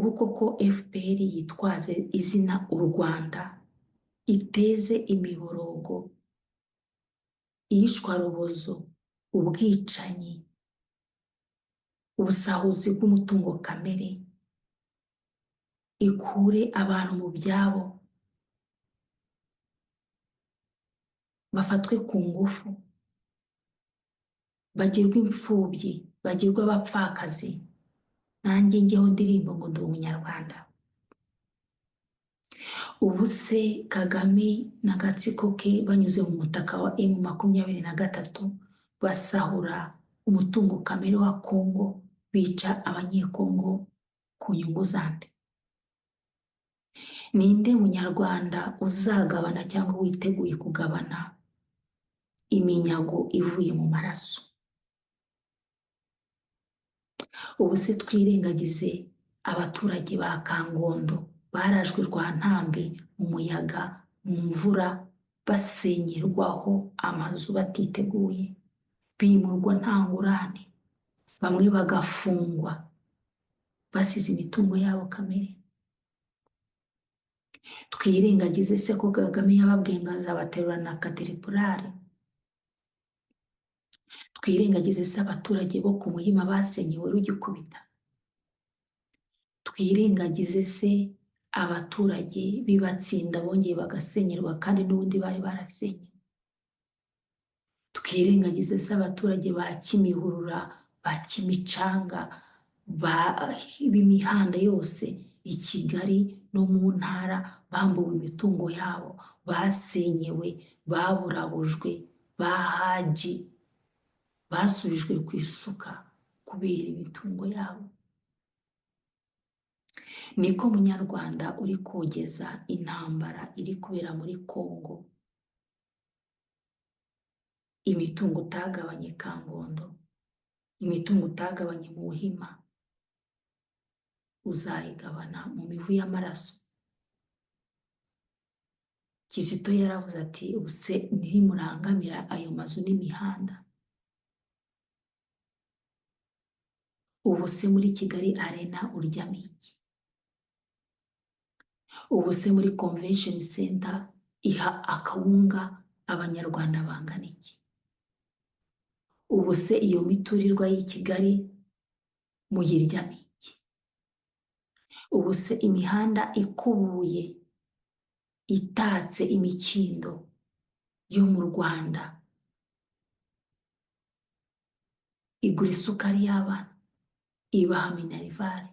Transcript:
ubu koko FPR yitwaze izina u Rwanda iteze imiborogo, iyishwarubozo, ubwicanyi, ubusahuzi bw'umutungo kamere, ikure abantu mu byabo, bafatwe ku ngufu, bagirwe imfubyi, bagirwe abapfakazi. Nanjye njyeho ndirimbo ngo ndi umunyarwanda. Ubu se Kagame n'agatsiko ke banyuze mu mutaka wa M23 basahura umutungo kamere wa Kongo, bica abanyekongo ku nyungu zande? Ninde munyarwanda uzagabana cyangwa witeguye kugabana iminyago ivuye mu maraso? Ubu se twirengagize abaturage ba Kangondo barajwe rwa ntambi mu muyaga, mu mvura, basenyerwaho amazu batiteguye, bimurwa nta ngurane, bamwe bagafungwa basize imitungo yabo kamere. Twirengagize se ko Kagame yababwiye ngo azabaterura na kateripurari? Twirengagize se abaturage bo ku Muhima basenyewe rugikubita? Twirengagize se abaturage bibatsinda bongeye bagasenyerwa kandi n'ubundi bari barasenye? Twirengagize se abaturage ba Kimihurura, ba Kimicanga, b'imihanda yose i Kigali no mu ntara bambuwe imitungo yabo, basenyewe, baburabujwe, bahaji, basubijwe ku isuka kubera imitungo yabo? Niko munyarwanda uri kogeza intambara iri kubera muri Kongo, imitungo utagabanye Kangondo, imitungo utagabanye mu Muhima, uzayigabana mu mivu y'amaraso? Kizito yaravuze ati ubuse ntimurangamira ayo mazu n'imihanda? Ubu se muri Kigali Arena uryamo iki? Ubu se muri Convention Center iha akawunga abanyarwanda bangana iki? Ubu se iyo miturirwa y'i Kigali muyiryamo iki? Ubu se imihanda ikubuye itatse imikindo yo mu Rwanda igura isukari y'abana, ibaha minerivare,